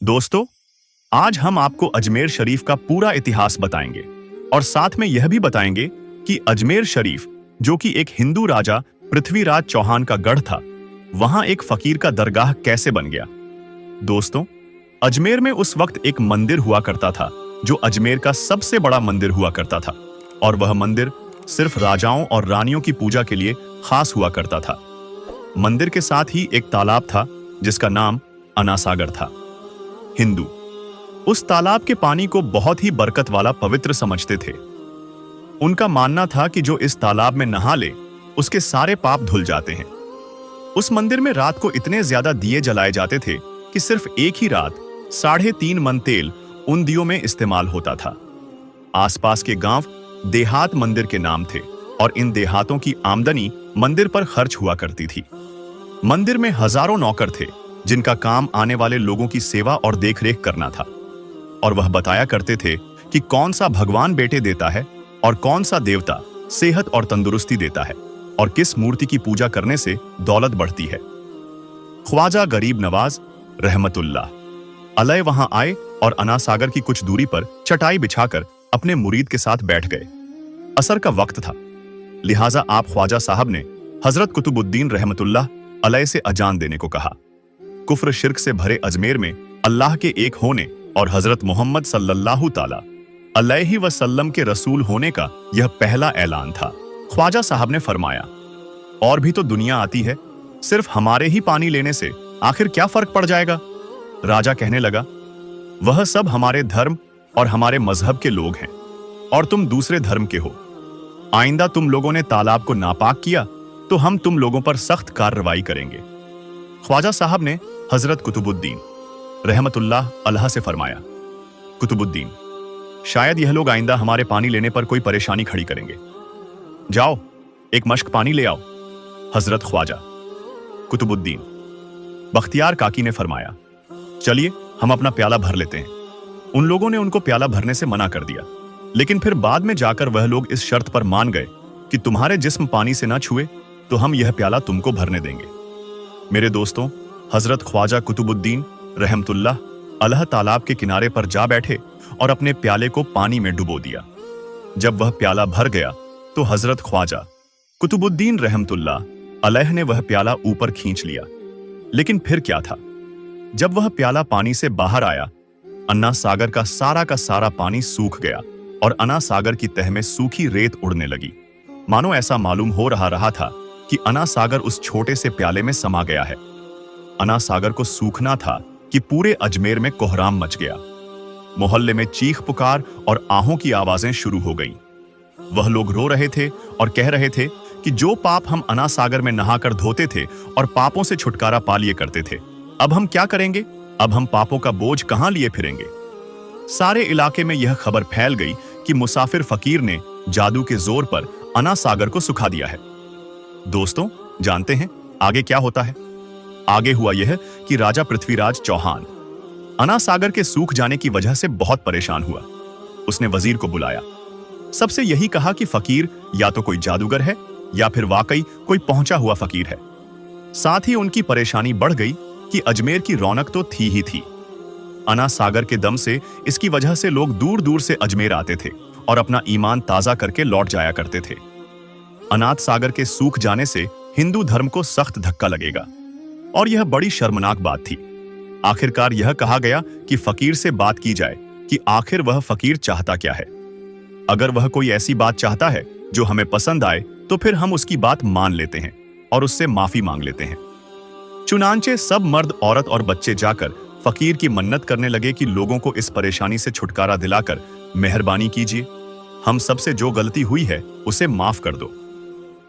दोस्तों, आज हम आपको अजमेर शरीफ का पूरा इतिहास बताएंगे और साथ में यह भी बताएंगे कि अजमेर शरीफ, जो कि एक हिंदू राजा पृथ्वीराज चौहान का गढ़ था, वहां एक फकीर का दरगाह कैसे बन गया। दोस्तों, अजमेर में उस वक्त एक मंदिर हुआ करता था जो अजमेर का सबसे बड़ा मंदिर हुआ करता था, और वह मंदिर सिर्फ राजाओं और रानियों की पूजा के लिए खास हुआ करता था। मंदिर के साथ ही एक तालाब था जिसका नाम अनासागर था। हिंदू उस तालाब के पानी को बहुत ही बरकत वाला पवित्र समझते थे। उनका मानना था कि जो इस तालाब में नहा ले उसके सारे पाप धुल जाते हैं। उस मंदिर में रात को इतने ज्यादा दिए जलाए जाते थे कि सिर्फ एक ही रात 3.5 मन तेल उन दियों में इस्तेमाल होता था। आसपास के गांव देहात मंदिर के नाम थे और इन देहातों की आमदनी मंदिर पर खर्च हुआ करती थी। मंदिर में हजारों नौकर थे जिनका काम आने वाले लोगों की सेवा और देखरेख करना था, और वह बताया करते थे कि कौन सा भगवान बेटे देता है और कौन सा देवता सेहत और तंदुरुस्ती देता है और किस मूर्ति की पूजा करने से दौलत बढ़ती है। ख्वाजा गरीब नवाज रहमतुल्लाह अलैह वहां आए और अनासागर की कुछ दूरी पर चटाई बिछाकर अपने मुरीद के साथ बैठ गए। असर का वक्त था, लिहाजा आप ख्वाजा साहब ने हजरत कुतुबुद्दीन रहमतुल्लाह अलैह से अजान देने को कहा। कुफ्र शिर्क से भरे अजमेर में अल्लाह के एक होने और हजरत मोहम्मद सल्लल्लाहु ताला अलैहि वसल्लम के रसूल होने का यह पहला ऐलान था। ख्वाजा साहब ने फरमाया, और भी तो दुनिया आती है, सिर्फ हमारे ही पानी लेने से आखिर क्या फर्क पड़ जाएगा। राजा कहने लगा, वह सब हमारे धर्म और हमारे मजहब के लोग हैं और तुम दूसरे धर्म के हो। आइंदा तुम लोगों ने तालाब को नापाक किया तो हम तुम लोगों पर सख्त कार्रवाई करेंगे। ख्वाजा साहब ने हजरत कुतुबुद्दीन रहमतुल्लाह अलैह से फरमाया, कुतुबुद्दीन, शायद यह लोग आइंदा हमारे पानी लेने पर कोई परेशानी खड़ी करेंगे। जाओ, एक मश्क पानी ले आओ। हजरत ख्वाजा कुतुबुद्दीन बख्तियार काकी ने फरमाया, चलिए हम अपना प्याला भर लेते हैं। उन लोगों ने उनको प्याला भरने से मना कर दिया, लेकिन फिर बाद में जाकर वह लोग इस शर्त पर मान गए कि तुम्हारे जिस्म पानी से ना छुए तो हम यह प्याला तुमको भरने देंगे। मेरे दोस्तों, हजरत ख्वाजा कुतुबुद्दीन रहमतुल्लाह अलैह तालाब के किनारे पर जा बैठे और अपने प्याले को पानी में डुबो दिया। जब वह प्याला भर गया तो हजरत ख्वाजा कुतुबुद्दीन रहमतुल्लाह अलैह ने वह प्याला ऊपर खींच लिया। लेकिन फिर क्या था, जब वह प्याला पानी से बाहर आया, अन्ना सागर का सारा पानी सूख गया और अन्ना सागर की तह में सूखी रेत उड़ने लगी। मानो ऐसा मालूम हो रहा था कि अन्ना सागर उस छोटे से प्याले में समा गया है। अन्ना सागर को सूखना था कि पूरे अजमेर में कोहराम मच गया। मोहल्ले में चीख पुकार और आहों की आवाजें शुरू हो गईं। वह लोग रो रहे थे और कह रहे थे कि जो पाप हम अन्ना सागर में नहाकर धोते थे और पापों से छुटकारा पा लिए करते थे, अब हम क्या करेंगे? अब हम पापों का बोझ कहां लिए फिरेंगे? सारे इलाके में यह खबर फैल गई कि मुसाफिर फकीर ने जादू के जोर पर अन्ना सागर को सुखा दिया है। दोस्तों, जानते हैं आगे क्या होता है? आगे हुआ यह कि राजा पृथ्वीराज चौहान अन्ना सागर के सूख जाने की वजह से बहुत परेशान हुआ। उसने वजीर को बुलाया, सबसे यही कहा कि फकीर या तो कोई जादूगर है या फिर वाकई कोई पहुंचा हुआ फकीर है। साथ ही उनकी परेशानी बढ़ गई कि अजमेर की रौनक तो थी ही थी। अन्ना सागर के दम से इसकी वजह से लोग दूर दूर से अजमेर आते थे और अपना ईमान ताजा करके लौट जाया करते थे। अनाथ सागर के सूख जाने से हिंदू धर्म को सख्त धक्का लगेगा और यह बड़ी शर्मनाक बात थी। आखिरकार यह कहा गया कि फकीर से बात की जाए कि आखिर वह फकीर चाहता क्या है। अगर वह कोई ऐसी बात चाहता है जो हमें पसंद आए तो फिर हम उसकी बात मान लेते हैं और उससे माफी मांग लेते हैं। चुनांचे सब मर्द, औरत और बच्चे जाकर फकीर की मन्नत करने लगे कि लोगों को इस परेशानी से छुटकारा दिलाकर मेहरबानी कीजिए, हम सबसे जो गलती हुई है उसे माफ कर दो।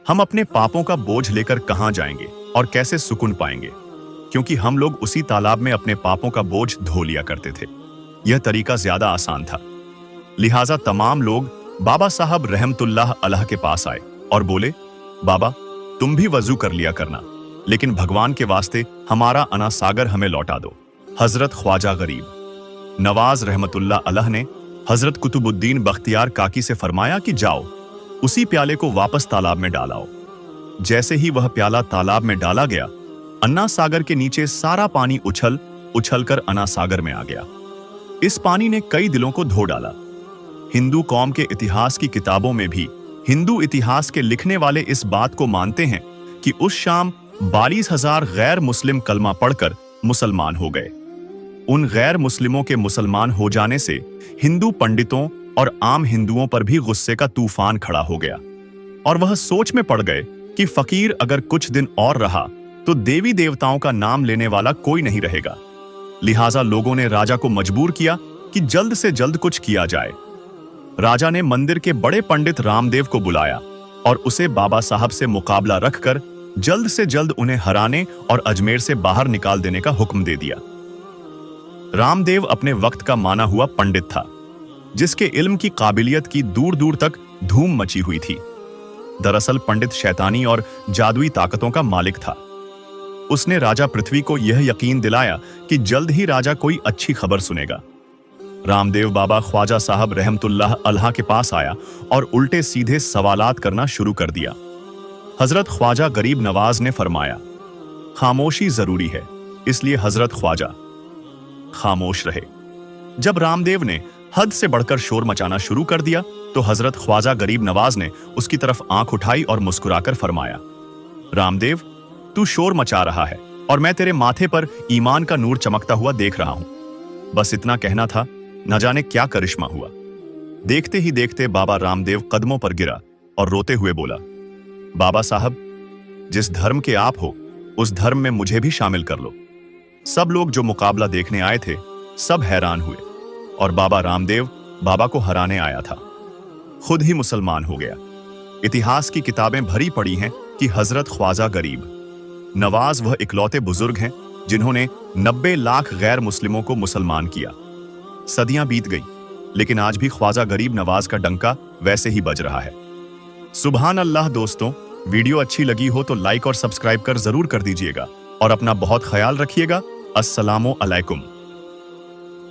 हम अपने पापों का बोझ लेकर कहां जाएंगे और कैसे सुकून पाएंगे, क्योंकि हम लोग उसी तालाब में अपने पापों का बोझ धो लिया करते थे। यह तरीका ज्यादा आसान था। लिहाजा तमाम लोग बाबा साहब रहमतुल्लाह अलैह के पास आए और बोले, बाबा तुम भी वजू कर लिया करना, लेकिन भगवान के वास्ते हमारा अन्ना सागर हमें लौटा दो। हजरत ख्वाजा गरीब नवाज रहमतुल्लाह अलैह ने हजरत कुतुबुद्दीन बख्तियार काकी से फरमाया कि जाओ उसी प्याले को वापस तालाब में डालाओ। जैसे ही वह प्याला तालाब में डाला गया, अन्ना सागर के नीचे सारा पानी उछल उछलकर अना सागर में आ गया। इस पानी ने कई दिलों को धो डाला। हिंदू कौम के इतिहास की किताबों में भी हिंदू इतिहास के लिखने वाले इस बात को मानते हैं कि उस शाम 42,000 गैर मुस्लिम कलमा पढ़कर मुसलमान हो गए। उन गैर मुस्लिमों के मुसलमान हो जाने से हिंदू पंडितों और आम हिंदुओं पर भी गुस्से का तूफान खड़ा हो गया और वह सोच में पड़ गए कि फकीर अगर कुछ दिन और रहा तो देवी देवताओं का नाम लेने वाला कोई नहीं रहेगा। लिहाजा लोगों ने राजा को मजबूर किया कि जल्द से जल्द कुछ किया जाए। राजा ने मंदिर के बड़े पंडित रामदेव को बुलाया और उसे बाबा साहब से मुकाबला रखकर जल्द से जल्द उन्हें हराने और अजमेर से बाहर निकाल देने का हुक्म दे दिया। रामदेव अपने वक्त का माना हुआ पंडित था, जिसके इल्म की काबिलियत की दूर दूर तक धूम मची हुई थी। दरअसल पंडित शैतानी और जादुई ताकतों का मालिक था। उसने राजा पृथ्वी को यह यकीन दिलाया कि जल्द ही राजा कोई अच्छी खबर सुनेगा। रामदेव बाबा ख्वाजा साहब रहमतुल्लाह अलैह के पास आया और उल्टे सीधे सवालात करना शुरू कर दिया। हजरत ख्वाजा गरीब नवाज ने फरमाया, खामोशी जरूरी है, इसलिए हजरत ख्वाजा खामोश रहे। जब रामदेव ने हद से बढ़कर शोर मचाना शुरू कर दिया तो हजरत ख्वाजा गरीब नवाज ने उसकी तरफ आंख उठाई और मुस्कुराकर फरमाया, रामदेव, तू शोर मचा रहा है और मैं तेरे माथे पर ईमान का नूर चमकता हुआ देख रहा हूं। बस इतना कहना था, न जाने क्या करिश्मा हुआ। देखते ही देखते बाबा रामदेव कदमों पर गिरा और रोते हुए बोला, बाबा साहब, जिस धर्म के आप हो उस धर्म में मुझे भी शामिल कर लो। सब लोग जो मुकाबला देखने आए थे सब हैरान हुए और बाबा रामदेव बाबा को हराने आया था, खुद ही मुसलमान हो गया। इतिहास की किताबें भरी पड़ी हैं कि हजरत ख्वाजा गरीब नवाज वह इकलौते बुजुर्ग हैं जिन्होंने 90 लाख गैर मुस्लिमों को मुसलमान किया। सदियां बीत गई, लेकिन आज भी ख्वाजा गरीब नवाज का डंका वैसे ही बज रहा है। सुभान अल्लाह। दोस्तों, वीडियो अच्छी लगी हो तो लाइक और सब्सक्राइब कर जरूर कर दीजिएगा और अपना बहुत ख्याल रखिएगा। अस्सलामु अलैकुम।